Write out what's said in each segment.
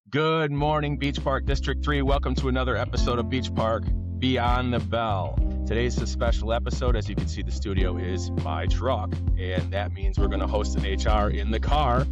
Good morning, Beach Park District 3. Welcome to another episode of Beach Park Beyond the Bell. Today's a special episode. As you can see, the studio is my truck, and that means we're going to host an HR in the car.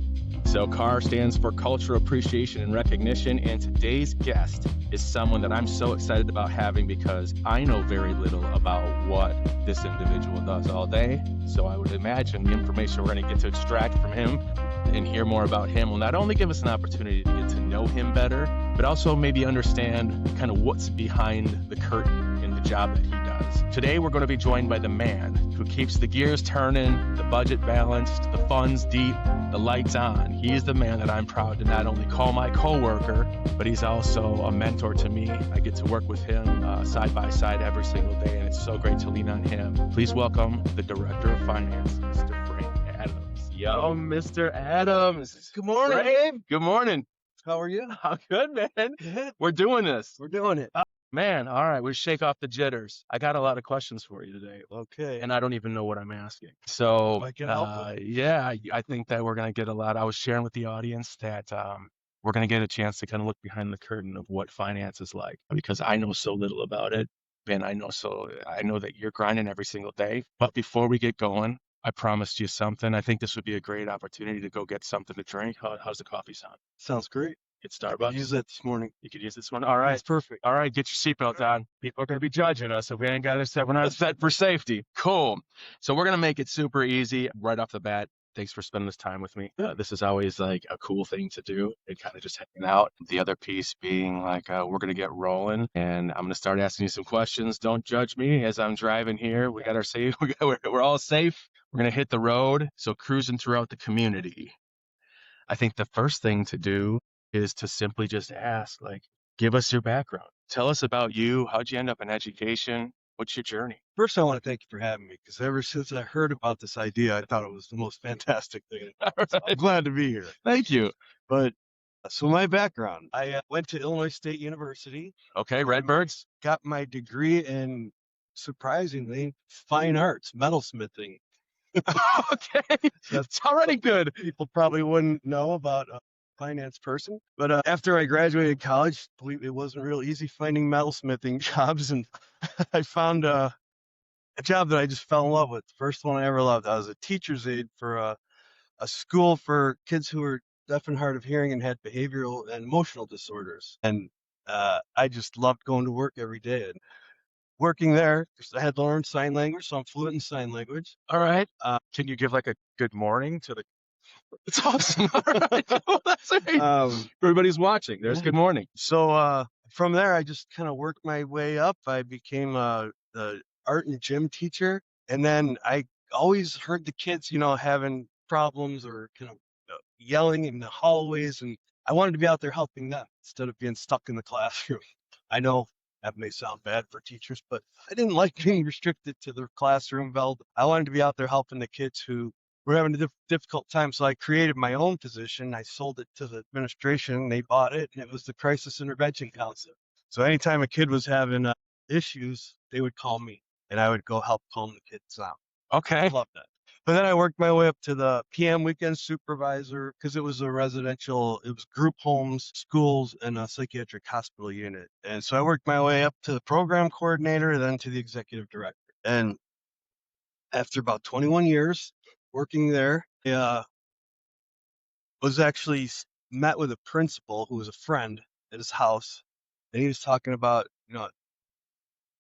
So C.A.R stands for Cultural Appreciation and Recognition, and today's guest is someone that I'm so excited about having because I know very little about what this individual does all day. So I would imagine the information we're going to get to extract from him and hear more about him will not only give us an opportunity to get to know him better, but also maybe understand kind of what's behind the curtain in the job that he does. Today, we're going to be joined by the man who keeps the gears turning, the budget balanced, the funds deep, the lights on. He is the man that I'm proud to not only call my coworker, but he's also a mentor to me. I get to work with him side by side every single day, and it's so great to lean on him. Please welcome the Director of Finance, Mr. Frank Adams. Yo, Mr. Adams. Good morning, Gabe. Good morning. How are you? I'm good, man. Good. We're doing this. We're doing it. Man, all right, we'll shake off the jitters. I got a lot of questions for you today, Okay. and I don't even know what I'm asking. So, I can help with it. yeah, I think that we're going to get a lot. I was sharing with the audience that we're going to get a chance to kind of look behind the curtain of what finance is like, because I know so little about it, and I know that you're grinding every single day. But before we get going, I promised you something. I think this would be a great opportunity to go get something to drink. How's the coffee sound? Sounds great. Get Starbucks. Use that this morning. You could use this one. All right. That's perfect. All right, get your seatbelt on. People are going to be judging us if we ain't got it set. We're not set for safety. Cool. So we're going to make it super easy right off the bat. Thanks for spending this time with me. This is always like a cool thing to do and kind of just hanging out. The other piece being like, we're going to get rolling and I'm going to start asking you some questions. Don't judge me as I'm driving here. We got our safe. We're all safe. We're going to hit the road. So cruising throughout the community. I think the first thing to do is to simply just ask, like, give us your background. Tell us about you. How'd you end up in education? What's your journey? First, I want to thank you for having me because ever since I heard about this idea, I thought it was the most fantastic thing. So I'm glad to be here. Thank you. But so my background, I went to Illinois State University. Okay, Redbirds. Got my degree in, surprisingly, fine arts, metalsmithing. Okay, that's already good. People probably wouldn't know about a finance person, but after I graduated college, it wasn't real easy finding metalsmithing jobs, and I found a job that I just fell in love with. The first one I ever loved. I was a teacher's aide for a school for kids who were deaf and hard of hearing and had behavioral and emotional disorders, and I just loved going to work every day. And working there, I had to learn sign language, so I'm fluent in sign language. All right. Can you give like a good morning to the? It's awesome. All right. Well, that's right. Everybody's watching. There's good morning. So from there, I just kind of worked my way up. I became the art and gym teacher, and then I always heard the kids, having problems or kind of yelling in the hallways, and I wanted to be out there helping them instead of being stuck in the classroom. I know that may sound bad for teachers, but I didn't like being restricted to the classroom belt. I wanted to be out there helping the kids who were having a difficult time. So I created my own position. I sold it to the administration. They bought it, and it was the crisis intervention council. So anytime a kid was having issues, they would call me, and I would go help calm the kids out. Okay. I love that. But then I worked my way up to the PM weekend supervisor because it was group homes, schools, and a psychiatric hospital unit. And so I worked my way up to the program coordinator, then to the executive director. And after about 21 years working there, I was actually met with a principal who was a friend at his house. And he was talking about,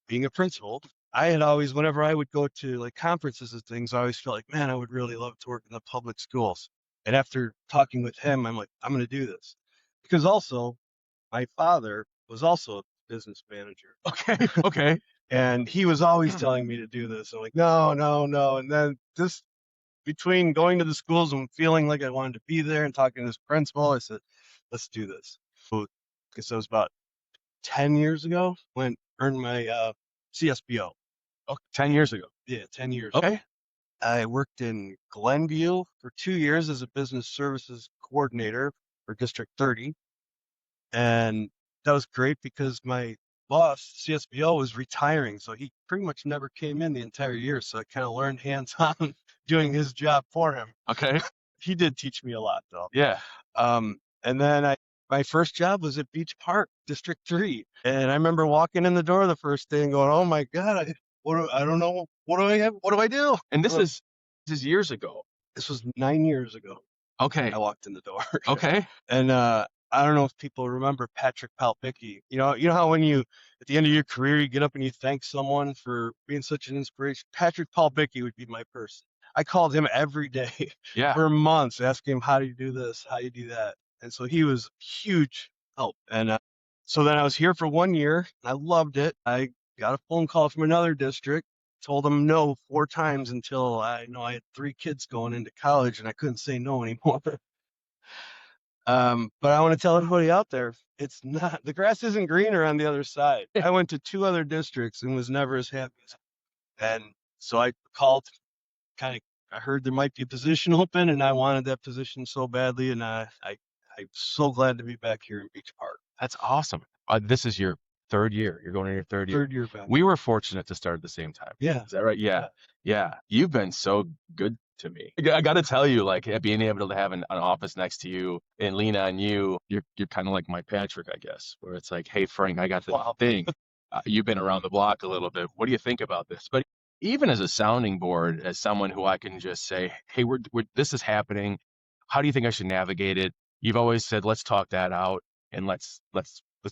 being a principal. I had always, whenever I would go to like conferences and things, I always felt like, man, I would really love to work in the public schools. And after talking with him, I'm like, I'm going to do this. Because also, my father was also a business manager. Okay. And he was always telling me to do this. I'm like, no. And then just between going to the schools and feeling like I wanted to be there and talking to this principal, I said, let's do this. So, because that was about 10 years ago when I earned my CSBO. Oh, 10 years ago. Yeah, 10 years. Okay. I worked in Glenview for 2 years as a business services coordinator for District 30. And that was great because my boss, CSBO, was retiring. So he pretty much never came in the entire year. So I kind of learned hands-on doing his job for him. Okay. He did teach me a lot, though. Yeah. And then My first job was at Beach Park, District 3. And I remember walking in the door the first day and going, oh my God, I don't know. What do I have? What do I do? And this is years ago. This was 9 years ago. Okay. I walked in the door. Okay. And I don't know if people remember Patrick Palpicki. You know how when you, at the end of your career, you get up and you thank someone for being such an inspiration? Patrick Palpicki would be my person. I called him every day for months, asking him, how do you do this? How do you do that? And so he was huge help. And so then I was here for 1 year. I loved it. I got a phone call from another district, told them no 4 times until I had 3 kids going into college and I couldn't say no anymore. But I want to tell everybody out there, it's not, the grass isn't greener on the other side. I went to 2 other districts and was never as happy as and so I called, I heard there might be a position open and I wanted that position so badly. And I'm so glad to be back here in Beach Park. That's awesome. This is your 3rd year. You're going to your 3rd year. 3rd year back. We were fortunate to start at the same time. Yeah. Is that right? Yeah. You've been so good to me. I got to tell you, like being able to have an office next to you and lean on you, you're kind of like my Patrick, I guess, where it's like, hey, Frank, I got this thing. You've been around the block a little bit. What do you think about this? But even as a sounding board, as someone who I can just say, hey, this is happening. How do you think I should navigate it? You've always said, let's talk that out and let's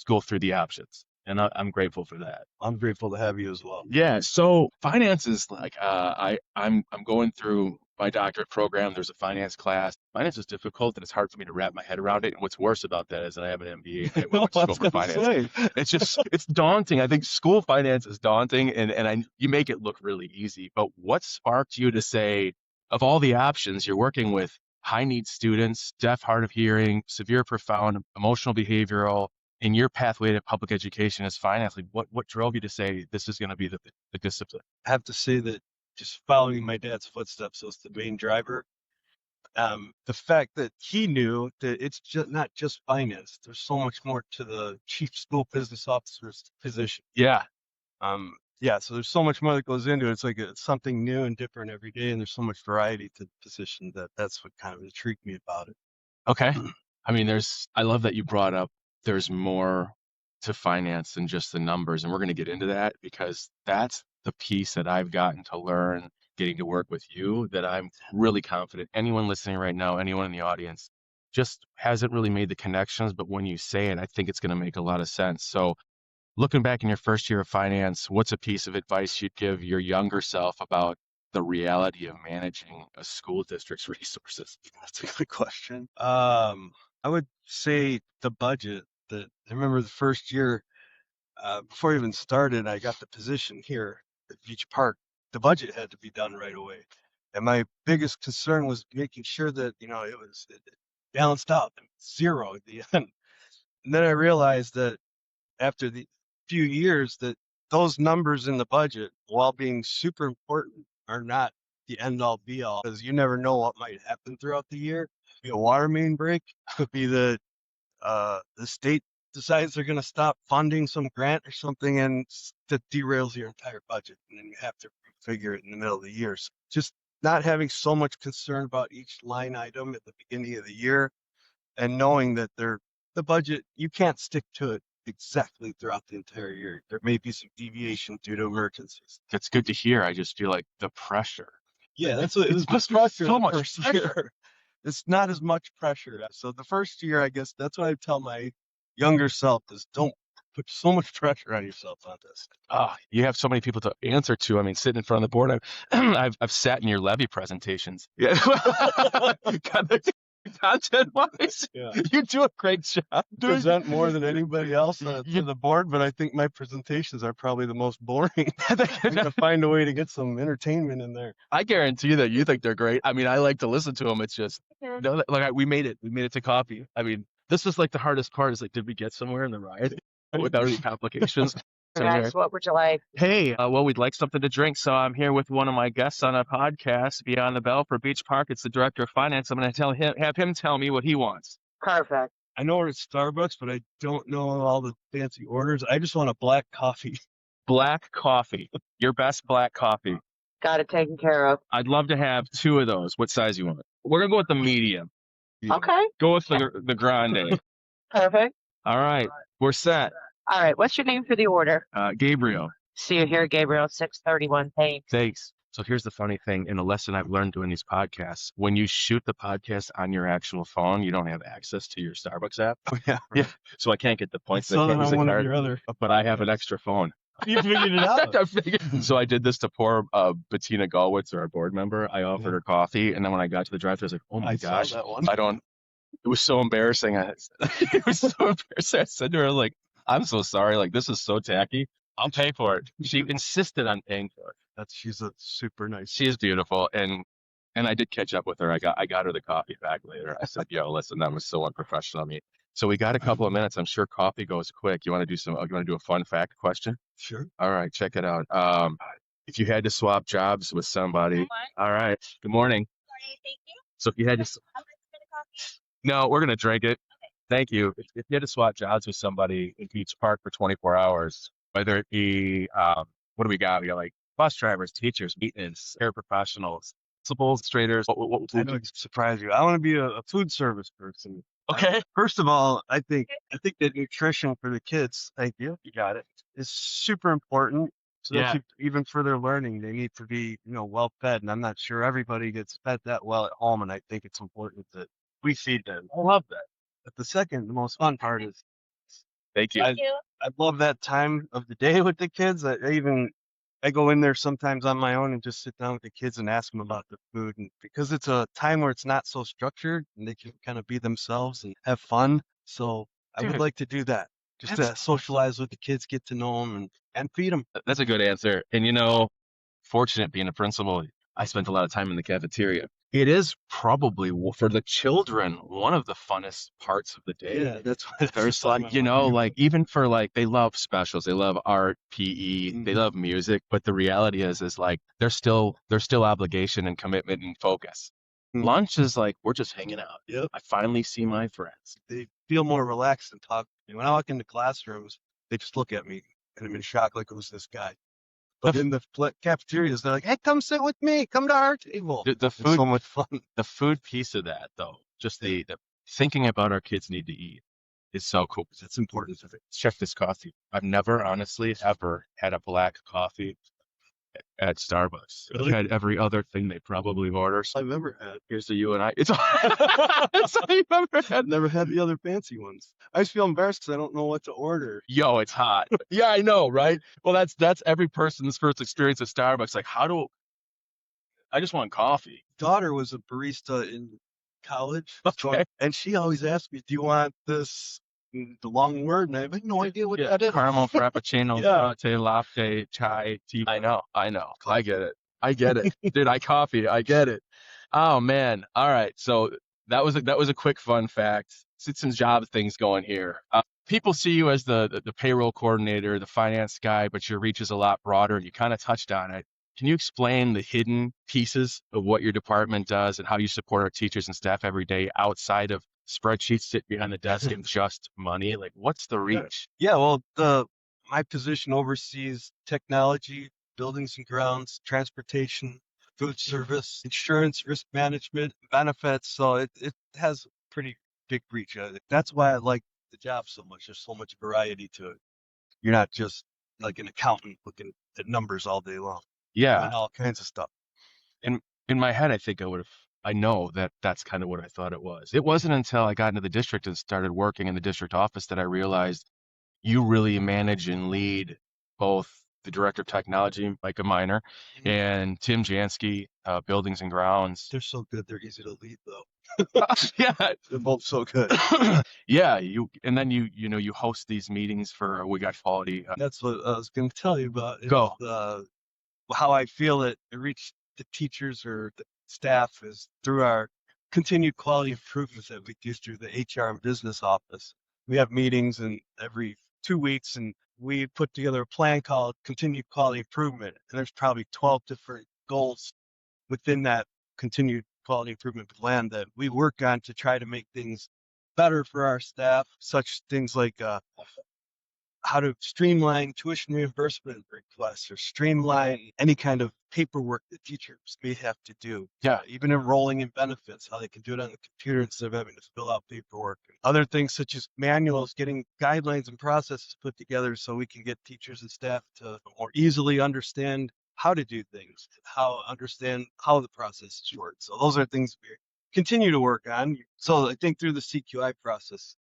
go through the options. And I'm grateful for that. I'm grateful to have you as well. Yeah. So finances, like I'm going through my doctorate program. There's a finance class. Finance is difficult and it's hard for me to wrap my head around it. And what's worse about that is that I have an MBA. I went to school for finance. It's daunting. I think school finance is daunting and you make it look really easy. But what sparked you to say, of all the options you're working with, high need students, deaf, hard of hearing, severe, profound, emotional, behavioral, in your pathway to public education as finance, like what drove you to say this is going to be the discipline? I have to say that just following my dad's footsteps was the main driver. The fact that he knew that it's just not just finance. There's so much more to the chief school business officer's position. Yeah. So there's so much more that goes into it. It's like it's something new and different every day, and there's so much variety to the position that's what kind of intrigued me about it. Okay. I mean, I love that you brought up there's more to finance than just the numbers. And we're going to get into that because that's the piece that I've gotten to learn getting to work with you that I'm really confident anyone listening right now, anyone in the audience just hasn't really made the connections. But when you say it, I think it's going to make a lot of sense. So looking back in your first year of finance, what's a piece of advice you'd give your younger self about the reality of managing a school district's resources? That's a good question. I would say the budget. I remember the first year, before I even started, I got the position here at Beach Park. The budget had to be done right away. And my biggest concern was making sure that, it balanced out, 0 at the end. And then I realized that after the few years that those numbers in the budget, while being super important, are not the end all be all, because you never know what might happen throughout the year. Could be a water main break, could be the state decides they're going to stop funding some grant or something, and that derails your entire budget, and then you have to figure it in the middle of the year. So just not having so much concern about each line item at the beginning of the year, and knowing that the budget, you can't stick to it exactly throughout the entire year. There may be some deviation due to emergencies. That's good to hear. I just feel like the pressure. Yeah, that's what it was. Pressure. So much pressure. It's not as much pressure. So the first year, I guess that's what I tell my younger self is don't put so much pressure on yourself on this. You have so many people to answer to. I mean, sitting in front of the board, I've sat in your levy presentations. Yeah. Content-wise, you do a great job. Present more than anybody else to the board, but I think my presentations are probably the most boring. I'm gonna find a way to get some entertainment in there. I guarantee that you think they're great. I mean, I like to listen to them. It's just, we made it. We made it to coffee. I mean, this was like the hardest part. Is like, did we get somewhere in the ride without any complications? Yes, what would you like? Hey, well, we'd like something to drink. So I'm here with one of my guests on a podcast, Beyond the Bell for Beach Park. It's the director of finance. I'm going to have him tell me what he wants. Perfect. I know we're at Starbucks, but I don't know all the fancy orders. I just want a black coffee. Black coffee. Your best black coffee. Got it taken care of. I'd love to have 2 of those. What size you want? We're going to go with the medium. Okay. Go with the grande. Perfect. All right, we're set. All right. What's your name for the order? Gabriel, See you here, Gabriel, 631. Thanks. thanks. So here's the funny thing, and a lesson I've learned doing these podcasts. When you shoot the podcast on your actual phone, you don't have access to your Starbucks app. Oh, yeah. Yeah. So I can't get the points. I So can't then use on the one of card, your other. but I have an extra phone. You figured it out. I figured- so I did this to poor Bettina Gallwitz, our board member. I offered her coffee, and then when I got to the drive-thru, I was like, "Oh my I saw gosh, that one. I don't." It was so embarrassing. It was so embarrassing. I said to her, like, "I'm so sorry. Like, this is so tacky. I'll pay for it." She insisted on paying for it. She's a super nice. She is beautiful, and I did catch up with her. I got her the coffee back later. I said, "Yo, listen, that was so unprofessional of me." So we got a couple of minutes. I'm sure coffee goes quick. You want to do a fun fact question? Sure. All right, check it out. If you had to swap jobs with somebody, all right. Good morning. Thank you. So if you had to, How much for the coffee? no, we're gonna drink it. Thank you. If you had to swap jobs with somebody in Beach Park for 24 hours, whether it be, what do we got? We got like bus drivers, teachers, maintenance, air professionals, principals, administrators. What I know it's surprise you. I want to be a food service person. Okay. First of all, I think that nutrition for the kids, thank you, you got it, is super important. So Yeah. even for their learning, they need to be, well fed. And I'm not sure everybody gets fed that well at home. And I think it's important that we feed them. I love that. But the most fun part is Thank you. I love that time of the day with the kids. I go in there sometimes on my own and just sit down with the kids and ask them about the food. And because it's a time where it's not so structured and they can kind of be themselves and have fun. So I would Dude, like to do that. Just to socialize with the kids, get to know them and feed them. That's a good answer. And fortunate being a principal, I spent a lot of time in the cafeteria. It is probably for the children one of the funnest parts of the day. Yeah, that's what There's like even for like they love specials, they love art, PE, they love music, but the reality is like there's still obligation and commitment and focus. Lunch is like we're just hanging out. Yep. I finally see my friends. They feel more relaxed and talk. When I walk into classrooms, they just look at me and I'm in shock like it was this guy. But in the cafeterias, they're like, "Hey, come sit with me. Come to our table." The It's food, so much fun. the food piece of that though, just the thinking about our kids need to eat is so cool. It's important to think. Check this coffee. I've never honestly ever had a black coffee at Starbucks. Really? I've had every other thing they probably order. So I've never had. here's the you and I. It's all you've ever had. Never had the other fancy ones. I just feel embarrassed because I don't know what to order. Yo, it's hot. Yeah, I know, right? Well, that's every person's first experience at Starbucks. Like, I just want coffee. Daughter was a barista in college. Okay. And she always asked me, "Do you want this?" The long word, and I have no idea what that is. Caramel frappuccino, latte, latte, chai, tea. I know. I get it. Dude, I get it. Oh man. All right. So that was a quick fun fact. Some job things going here. People see you as the payroll coordinator, the finance guy, but your reach is a lot broader, and you kind of touched on it. Can you explain the hidden pieces of what your department does and how you support our teachers and staff every day outside of spreadsheets sit behind the desk and just money? Like, what's the reach? Yeah, well, my position oversees technology, buildings and grounds, transportation, food service, insurance, risk management, benefits. So it has pretty big reach. That's why I like the job so much. There's so much variety to it. You're not just like an accountant looking at numbers all day long. Yeah. And all kinds of stuff. In my head, I think I know that's kind of what I thought it was. It wasn't until I got into the district and started working in the district office that I realized you really manage and lead both the director of technology, Micah Miner, and Tim Jansky, buildings and grounds. They're so good. They're easy to lead, though. Yeah, They're both so good. yeah. You host these meetings for We Got Quality. That's what I was going to tell you about. Go. How I feel it reach the teachers or the staff is through our continued quality improvements that we do through the HR and business office. We have meetings every 2 weeks, and we put together a plan called continued quality improvement. And there's probably 12 different goals within that continued quality improvement plan that we work on to try to make things better for our staff, such things like how to streamline tuition reimbursement requests or streamline any kind of paperwork that teachers may have to do. Yeah. Even enrolling in benefits, how they can do it on the computer instead of having to fill out paperwork. Other things such as manuals, getting guidelines and processes put together so we can get teachers and staff to more easily understand how to do things, understand how the process works. So those are things we continue to work on. So I think through the CQI process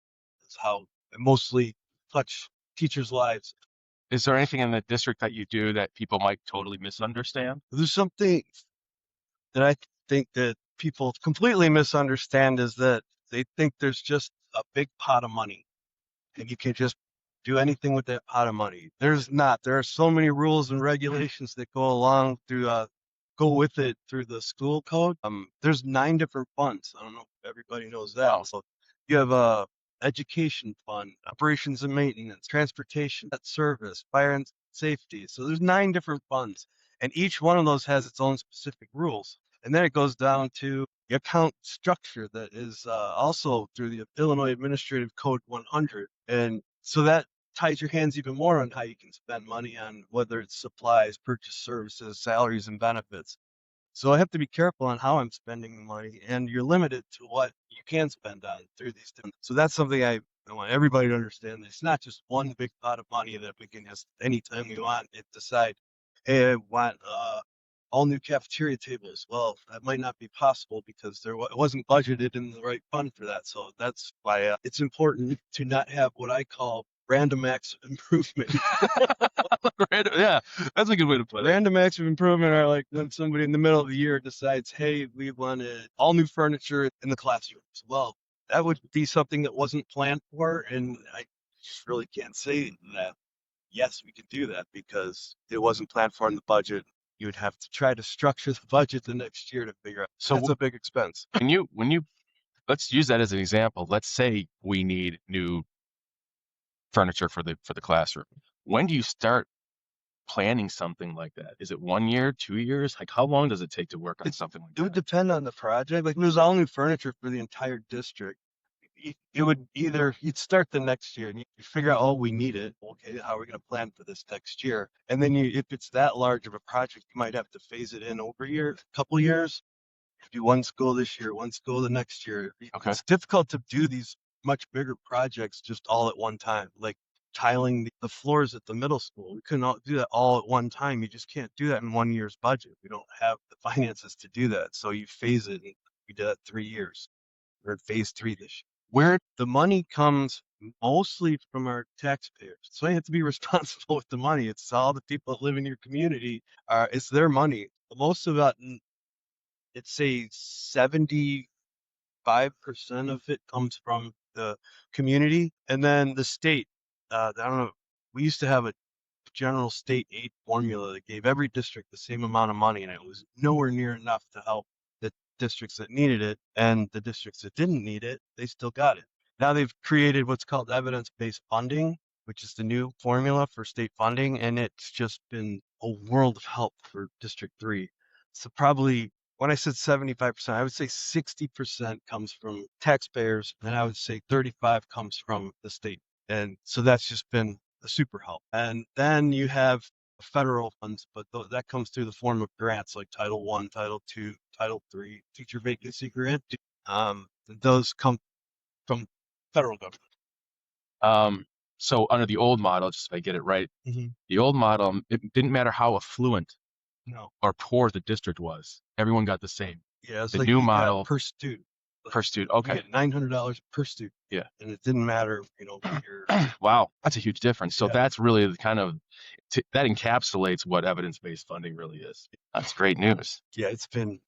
is how I mostly touch teachers' lives. Is there anything in the district that you do that people might totally misunderstand? There's something that I think that people completely misunderstand is that they think there's just a big pot of money and you can just do anything with that pot of money. There's not. There are so many rules and regulations that go with it through the school code. There's 9 different funds. I don't know if everybody knows that. Wow. So you have a education fund, operations and maintenance, transportation, debt service, fire and safety. So there's 9 different funds, and each one of those has its own specific rules. And then it goes down to the account structure that is also through the Illinois Administrative Code 100. And so that ties your hands even more on how you can spend money on whether it's supplies, purchase services, salaries, and benefits. So I have to be careful on how I'm spending the money, and you're limited to what you can spend on through these different. So that's something I want everybody to understand. It's not just one big pot of money that we can just anytime we want it decide, hey, I want all new cafeteria tables. Well, that might not be possible because it wasn't budgeted in the right fund for that. So that's why it's important to not have what I call random acts of improvement. Yeah, that's a good way to put it. Random acts of improvement are like when somebody in the middle of the year decides, hey, we wanted all new furniture in the classrooms. Well, that would be something that wasn't planned for, and I just really can't say that, yes, we could do that because it wasn't planned for in the budget. You would have to try to structure the budget the next year to figure out. So That's a big expense. when you let's use that as an example. Let's say we need new furniture for the classroom. When do you start planning something like that? Is it 1 year, 2 years? Like how long does it take to work on something like It would that? depend on the project. Like if it was all new furniture for the entire district, it would you'd start the next year and you figure out, oh, we need it. Okay, how are we going to plan for this next year? And then if it's that large of a project, you might have to phase it in over a couple years. Do one school this year, one school the next year. Okay. It's difficult to do these much bigger projects just all at one time. Like tiling the floors at the middle school. We couldn't do that all at one time. You just can't do that in 1 year's budget. We don't have the finances to do that. So you phase it. And we did that 3 years. We're in phase 3 this year. Where the money comes mostly from our taxpayers. So you have to be responsible with the money. It's all the people that live in your community. It's their money. Most of that, it's say 75% of it comes from the community, and then the state. I don't know. We used to have a general state aid formula that gave every district the same amount of money, and it was nowhere near enough to help the districts that needed it, and the districts that didn't need it, they still got it. Now they've created what's called evidence-based funding, which is the new formula for state funding, and it's just been a world of help for District 3. So probably when I said 75%, I would say 60% comes from taxpayers, and I would say 35 comes from the state. And so that's just been a super help. And then you have federal funds, but that comes through the form of grants like Title I, Title II, Title III, teacher vacancy grant. Those come from federal government. So under the old model, just if I get it right, the old model, it didn't matter how affluent or poor the district was. Everyone got the same. Yeah, it's the like new model per student. Per student, You okay. get $900 per student. Yeah. And it didn't matter, your Wow, that's a huge difference. So Yeah. that's really the kind of that encapsulates what evidence-based funding really is. That's great news. Yeah, it's been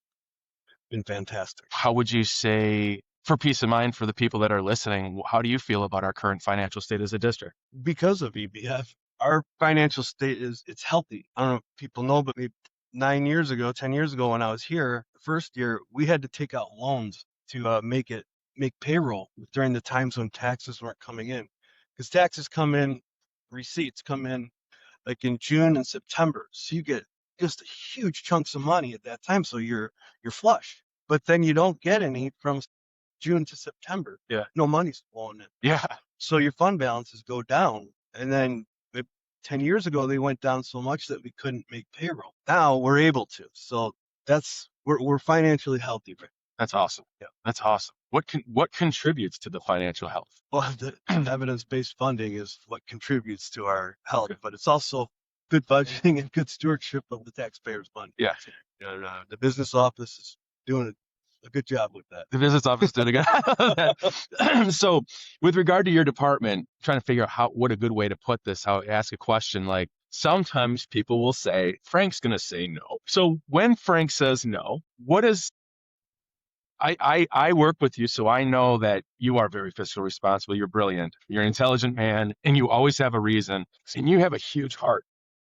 fantastic. How would you say, for peace of mind for the people that are listening, how do you feel about our current financial state as a district? Because of EBF, our financial state it's healthy. I don't know if people know, but maybe 10 years ago, when I was here, the first year, we had to take out loans to make payroll during the times when taxes weren't coming in. Because taxes come in, receipts come in like in June and September. So you get just huge chunks of money at that time. So you're flush. But then you don't get any from June to September. Yeah. No money's flowing in. Yeah. So your fund balances go down. And then 10 years ago, they went down so much that we couldn't make payroll. Now we're able to. So we're financially healthy. That's awesome. Yeah. That's awesome. What contributes to the financial health? Well, the evidence-based funding is what contributes to our health, but it's also good budgeting and good stewardship of the taxpayers' money. Yeah. And, the business office is doing a good job with that. The business office did again. So, with regard to your department, trying to figure out what a good way to put this, how ask a question like, sometimes people will say, Frank's going to say no. So when Frank says no, what is, I work with you, so I know that you are very fiscally responsible. You're brilliant. You're an intelligent man, and you always have a reason. And you have a huge heart.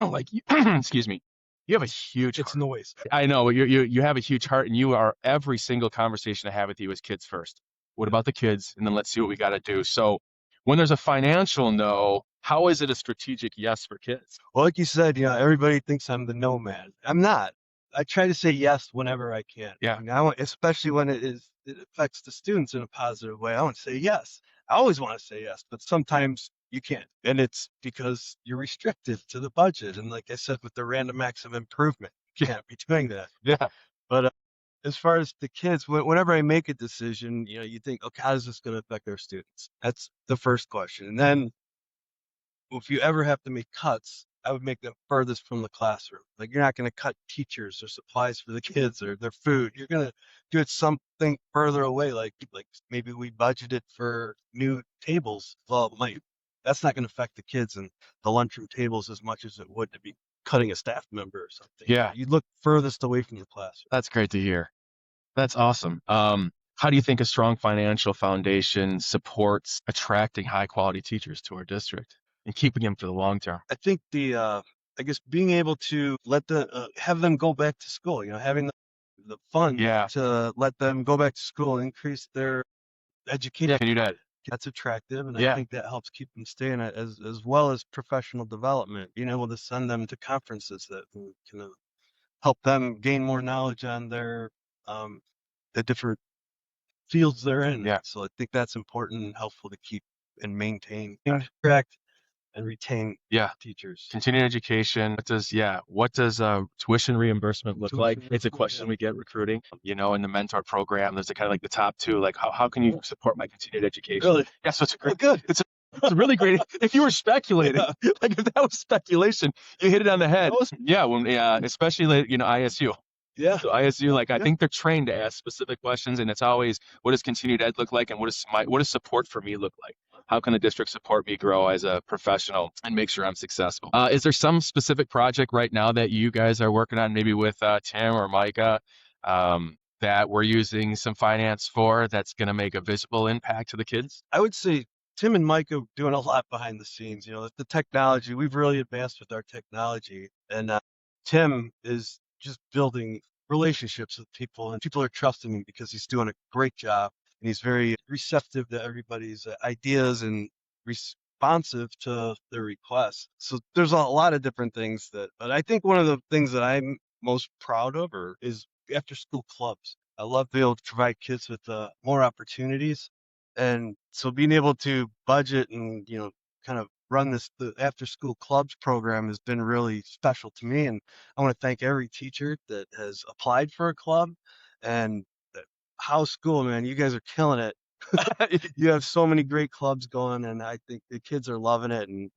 Like, excuse me, you have a huge heart. It's noise. I know you have a huge heart, and you are every single conversation I have with you is kids first. What about the kids? And then let's see what we got to do. So when there's a financial no, how is it a strategic yes for kids? Well, like you said, everybody thinks I'm the no man. I'm not. I try to say yes whenever I can. Yeah. I mean, especially when it affects the students in a positive way. I want to say yes. I always want to say yes, but sometimes you can't. And it's because you're restricted to the budget. And like I said, with the random acts of improvement, you can't be doing that. Yeah. But as far as the kids, whenever I make a decision, you think, okay, how is this going to affect our students? That's the first question. And then if you ever have to make cuts, I would make them furthest from the classroom. Like, you're not going to cut teachers or supplies for the kids or their food. You're going to do it something further away. Like maybe we budgeted for new tables. Well, that's not going to affect the kids and the lunchroom tables as much as it would to be cutting a staff member or something. Yeah. You look furthest away from the classroom. That's great to hear. That's awesome. How do you think a strong financial foundation supports attracting high quality teachers to our district and keeping them for the long term? I think I guess being able to let have them go back to school, having the fund to let them go back to school, increase their education. Yeah, can you do that? That's attractive, and I think that helps keep them staying, as well as professional development, being able to send them to conferences that can help them gain more knowledge on the different fields they're in. Yeah. So I think that's important and helpful to keep and maintain, attract and retain teachers. Continuing education. What does tuition reimbursement look like? It's a question we get recruiting. In the mentor program, there's kind of like the top two, like how can you support my continued education? Really? Yeah, so it's a great, it's a really great. If you were speculating, like if that was speculation, you hit it on the head. Especially ISU. Yeah. So ISU, I think they're trained to ask specific questions, and it's always, what does continued ed look like, and what does support for me look like? How can the district support me grow as a professional and make sure I'm successful? Is there some specific project right now that you guys are working on, maybe with Tim or Micah, that we're using some finance for that's going to make a visible impact to the kids? I would say Tim and Micah are doing a lot behind the scenes. The technology, we've really advanced with our technology, and Tim is just building relationships with people, and people are trusting him because he's doing a great job, and he's very receptive to everybody's ideas and responsive to their requests. So there's a lot of different things but I think one of the things that I'm most proud of is after school clubs. I love being able to provide kids with more opportunities. And so being able to budget and, kind of run the after school clubs program has been really special to me. And I want to thank every teacher that has applied for a club. And House School, man, you guys are killing it. You have so many great clubs going, and I think the kids are loving it. And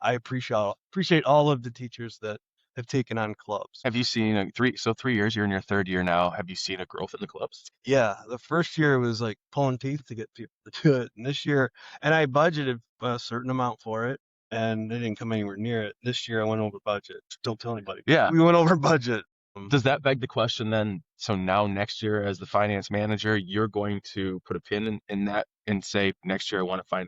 I appreciate all of the teachers that have taken on clubs. Have you seen 3 years, you're in your third year now, have you seen a growth in the clubs? Yeah, the first year was like pulling teeth to get people to do it. And this year, and I budgeted a certain amount for it, and it didn't come anywhere near it. This year I went over budget. Don't tell anybody. Yeah. We went over budget. Does that beg the question then, so now next year as the finance manager, you're going to put a pin in that and say, next year I want to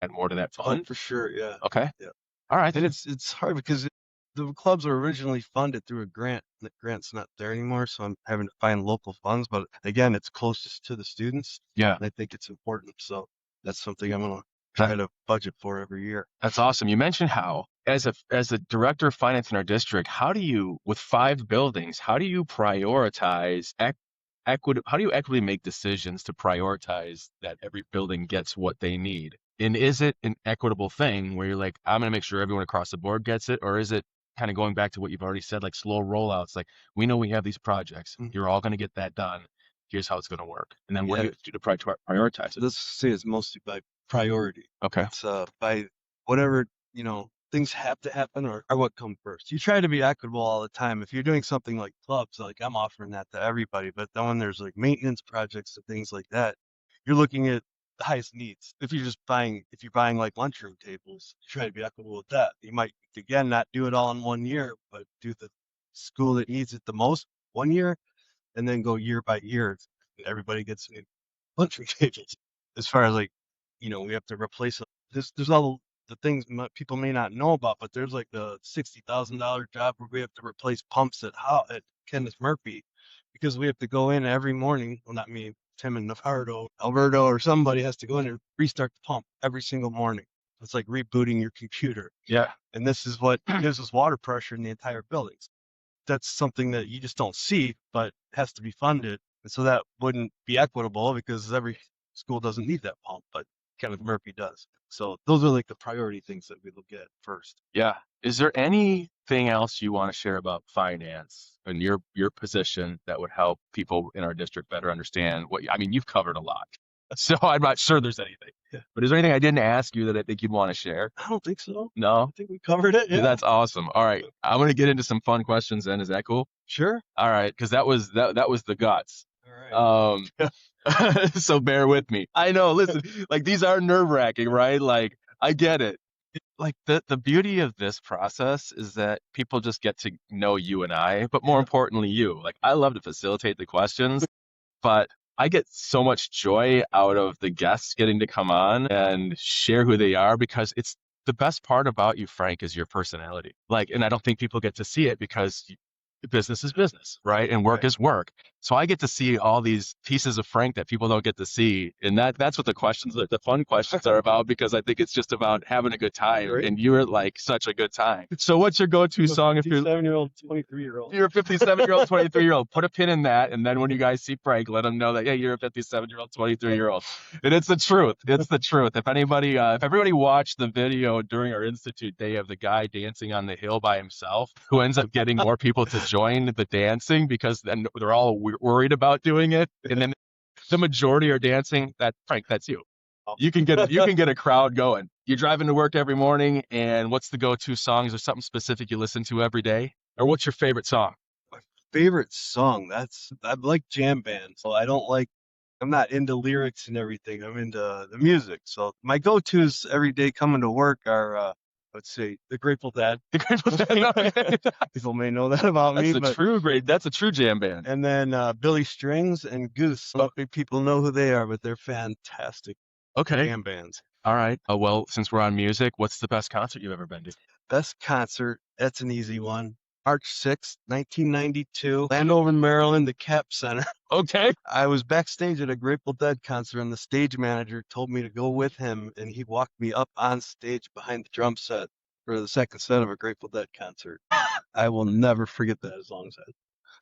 add more to that fund? For sure, yeah. Okay. Yeah. All right. And it's hard because the clubs were originally funded through a grant. The grant's not there anymore, so I'm having to find local funds. But again, it's closest to the students. Yeah. And I think it's important. So that's something I'm going to try to budget for every year. That's awesome. You mentioned how, as a director of finance in our district, with 5 buildings, how do you prioritize how do you equitably make decisions to prioritize that every building gets what they need? And is it an equitable thing where you're like, I'm going to make sure everyone across the board gets it? Or is it kind of going back to what you've already said, like slow rollouts? Like, we know we have these projects. You're all going to get that done. Here's how it's going to work. And then what do you do to prioritize it? Let's say it's mostly by priority. Okay. It's by whatever, things have to happen or what come first. You try to be equitable all the time. If you're doing something like clubs, like I'm offering that to everybody, but then when there's like maintenance projects and things like that, you're looking at the highest needs. If you're buying like lunchroom tables, you try to be equitable with that. You might, again, not do it all in 1 year, but do the school that needs it the most 1 year and then go year by year. Everybody gets new lunchroom tables. As far as like, we have to replace it. There's all the things people may not know about, but there's like the $60,000 job where we have to replace pumps at Kenneth Murphy because we have to go in every morning. Well, not me, Tim and Alberto or somebody has to go in and restart the pump every single morning. It's like rebooting your computer. Yeah. And this is what gives us water pressure in the entire buildings. That's something that you just don't see, but has to be funded. And so that wouldn't be equitable because every school doesn't need that pump, but Kenneth Murphy does. So those are like the priority things that we look at first. Yeah. Is there anything else you want to share about finance and your position that would help people in our district better understand you've covered a lot. So I'm not sure there's anything. Yeah. But is there anything I didn't ask you that I think you'd want to share? I don't think so. No? I think we covered it. Yeah. That's awesome. All right. I'm going to get into some fun questions then. Is that cool? Sure. All right. Because that was the guts. All right. So bear with me. I know, listen, like these are nerve-wracking, right? Like I get it. Like the beauty of this process is that people just get to know you and I, but more importantly, you. Like I love to facilitate the questions, but I get so much joy out of the guests getting to come on and share who they are because it's the best part about you, Frank, is your personality. Like, and I don't think people get to see it because business is business, right? And work is work. So I get to see all these pieces of Frank that people don't get to see. And that's what the fun questions are about, because I think it's just about having a good time. Right. And you're like such a good time. So what's your go-to song if you're 57-year-old, 23-year-old? You're a 57-year-old, 23-year-old. Put a pin in that. And then when you guys see Frank, let them know that, yeah, you're a 57-year-old, 23-year-old. And it's the truth. It's the truth. If everybody watched the video during our Institute Day of the guy dancing on the hill by himself, who ends up getting more people to join the dancing because then they're all worried about doing it, and then the majority are dancing. Frank, that's you. You can get a crowd going. You're driving to work every morning, and what's the go-to song? Is there something specific you listen to every day, or what's your favorite song? My favorite song? I like jam bands. So I'm not into lyrics and everything. I'm into the music. So my go-tos every day coming to work are let's see, the Grateful Dead. The Grateful Dead. People may know that about me. That's a true jam band. And then Billy Strings and Goose. Not many people know who they are, but they're fantastic jam bands. All right. Well, since we're on music, what's the best concert you've ever been to? Best concert, that's an easy one. March 6th, 1992, Landover, Maryland, the Cap Center. Okay. I was backstage at a Grateful Dead concert, and the stage manager told me to go with him, and he walked me up on stage behind the drum set for the second set of a Grateful Dead concert. I will never forget that as long as I.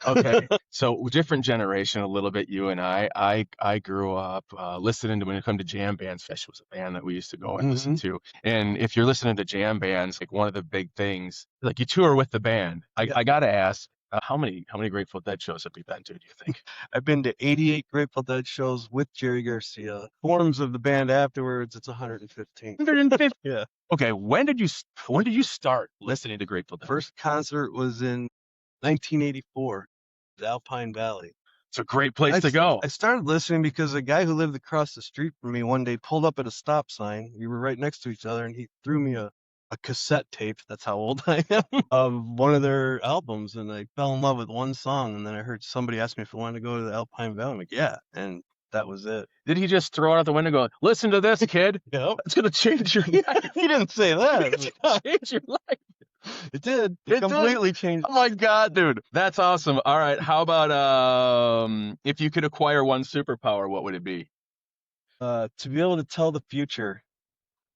Okay. So different generation a little bit, you and I grew up listening to, when it come to jam bands, Fish was a band that we used to go and listen to. And if you're listening to jam bands, like one of the big things, like you tour with the band, I got to ask, how many Grateful Dead shows have you been to, do you think? I've been to 88 Grateful Dead shows with Jerry Garcia. Forms of the band afterwards, it's 115. 150? Yeah. Okay. When did you start listening to Grateful Dead? First concert was in 1984. Alpine Valley. It's a great place to go. I started listening because a guy who lived across the street from me one day pulled up at a stop sign. We were right next to each other, and he threw me a cassette tape, that's how old I am, of one of their albums, and I fell in love with one song, and then I heard somebody ask me if I wanted to go to the Alpine Valley. I'm like, yeah, and that was it. Did he just throw it out the window and go, listen to this, kid? Yep. It's going to change your life. He didn't say that. It's going to change your life. It did. It completely changed. Oh my God, dude. That's awesome. All right. How about if you could acquire one superpower, what would it be? To be able to tell the future.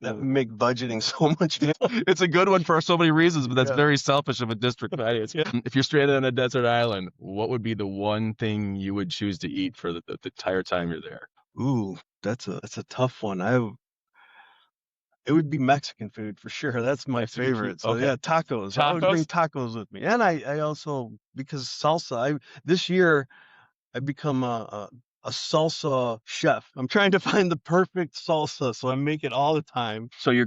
That would make budgeting so much easier. It's a good one for so many reasons, but that's very selfish of a district. If you're stranded on a desert island, what would be the one thing you would choose to eat for the entire time you're there? Ooh, that's a tough one. It would be Mexican food for sure. That's my Mexican food, favorite. So okay. yeah, tacos. I would bring Tacos? tacos with me. And I also, because salsa, this year I've become a salsa chef. I'm trying to find the perfect salsa, so I make it all the time. So are you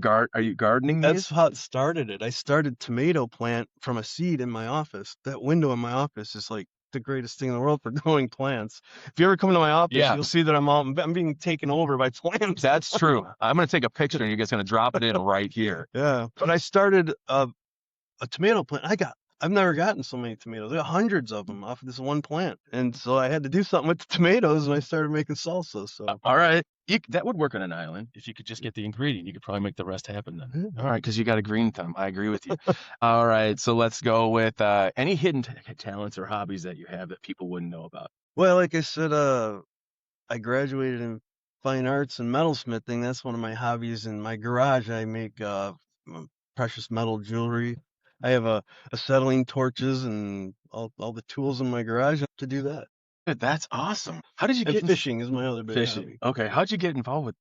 gardening That's these? how it started it. I started tomato plant from a seed in my office. That window in my office is like the greatest thing in the world for growing plants. If you ever come to my office, Yeah. you'll see that I'm being taken over by plants. That's true. I'm going to take a picture and you guys going to drop it in right here. Yeah. But I started a tomato plant. I've never gotten so many tomatoes. There are hundreds of them off of this one plant. And so I had to do something with the tomatoes and I started making salsa. So All right. That would work on an island. If you could just get the ingredient, you could probably make the rest happen then. All right, because you got a green thumb. I agree with you. All right, so let's go with any hidden talents or hobbies that you have that people wouldn't know about. well, like I said, I graduated in fine arts and metalsmithing. That's one of my hobbies. In my garage, I make precious metal jewelry. I have acetylene torches and all the tools in my garage to do that. Dude, that's awesome. How did you And get fishing is my other big fishing? hobby. Okay, how'd you get involved with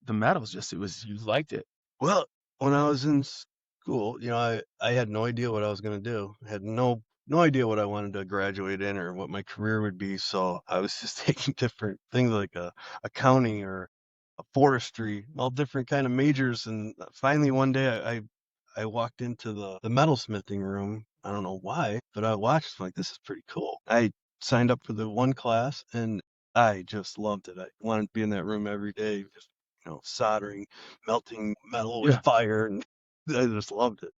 the metals? Just you liked it. Well, when I was in school, I had no idea what I was going to do. I had no idea what I wanted to graduate in or what my career would be. So I was just taking different things like accounting or forestry, all different kind of majors. And finally one day I walked into the metalsmithing room. I don't know why, but I watched like, this is pretty cool. I signed up for the one class and I just loved it. I wanted to be in that room every day, just, soldering, melting metal with Yeah. fire. And I just loved it.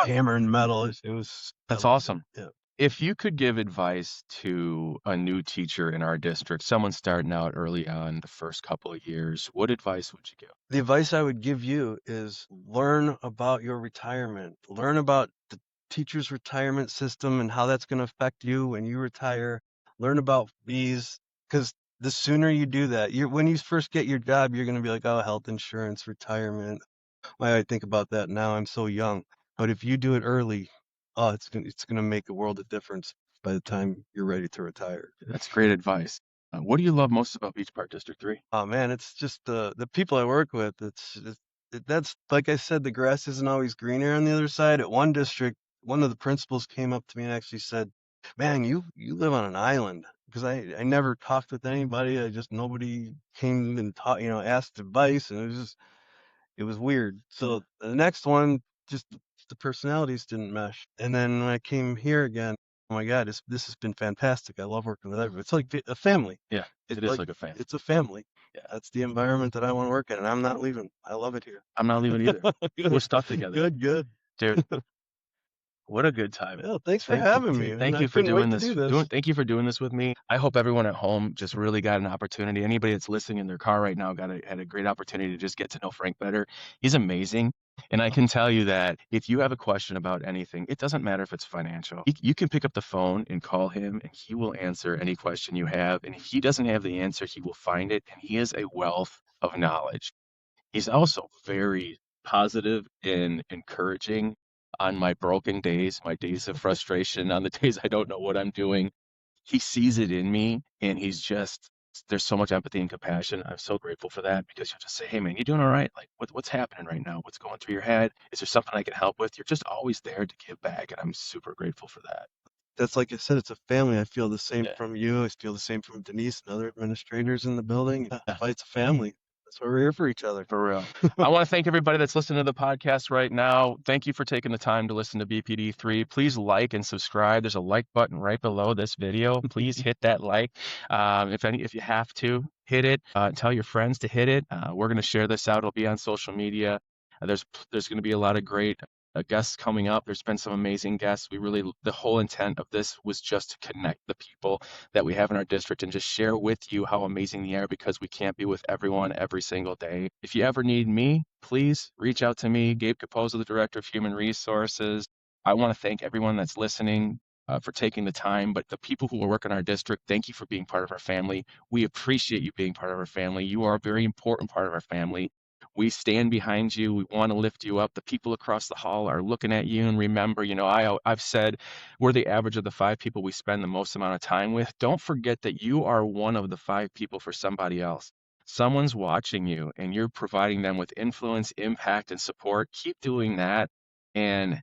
Hammering metal. That's I loved it. awesome. Yeah. If you could give advice to a new teacher in our district, someone starting out early on the first couple of years, what advice would you give? The advice I would give you is learn about your retirement. Learn about the teacher's retirement system and how that's going to affect you when you retire. Learn about fees, because the sooner you do that, when you first get your job, you're going to be like, oh, health insurance, retirement. Why I think about that now? I'm so young. But if you do it early, oh, it's gonna make a world of difference by the time you're ready to retire. That's great advice. What do you love most about Beach Park District 3? Oh man, it's just the people I work with. That's like I said, the grass isn't always greener on the other side. At one district, one of the principals came up to me and actually said, "Man, you live on an island." Because I never talked with anybody. Nobody came and taught, asked advice, and it was weird. So the next one, just the personalities didn't mesh. And then when I came here again, oh my God, this has been fantastic. I love working with everyone. It's like a family. Yeah, it is like a family. It's a family. Yeah. That's the environment that I want to work in, and I'm not leaving. I love it here. I'm not leaving either. We're stuck together. Good. Dude, what a good time. Yeah, thanks for having me. Thank I you for couldn't wait doing to this. do this. Thank you for doing this with me. I hope everyone at home just really got an opportunity. Anybody that's listening in their car right now had a great opportunity to just get to know Frank better. He's amazing. And I can tell you that if you have a question about anything, it doesn't matter if it's financial. You can pick up the phone and call him, and he will answer any question you have. And if he doesn't have the answer, he will find it. And he is a wealth of knowledge. He's also very positive and encouraging on my broken days, my days of frustration, on the days I don't know what I'm doing. He sees it in me, and there's so much empathy and compassion. I'm so grateful for that because you'll just say, "Hey man, you doing all right? Like what's happening right now? What's going through your head? Is there something I can help with?" You're just always there to give back, and I'm super grateful for that. That's like I said, it's a family. I feel the same Yeah. from you. I feel the same from Denise and other administrators in the building. It's a family. That's why we're here for each other. For real. I want to thank everybody that's listening to the podcast right now. Thank you for taking the time to listen to BPD3. Please like and subscribe. There's a like button right below this video. Please hit that like. If you have to, hit it. Tell your friends to hit it. We're going to share this out. It'll be on social media. There's going to be a lot of great guests coming up. There's been some amazing guests. The whole intent of this was just to connect the people that we have in our district and just share with you how amazing they are, because we can't be with everyone every single day. If you ever need me, please reach out to me, Gabe Cappozzo, the Director of Human Resources. I want to thank everyone that's listening for taking the time, but the people who work in our district, thank you for being part of our family. We appreciate you being part of our family. You are a very important part of our family. We stand behind you. We want to lift you up. The people across the hall are looking at you. And remember, I've said we're the average of the 5 people we spend the most amount of time with. Don't forget that you are one of the 5 people for somebody else. someone's watching you and you're providing them with influence, impact, and support. Keep doing that. And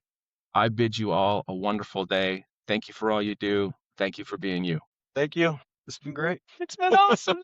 I bid you all a wonderful day. Thank you for all you do. Thank you for being you. Thank you. It's been great. It's been awesome.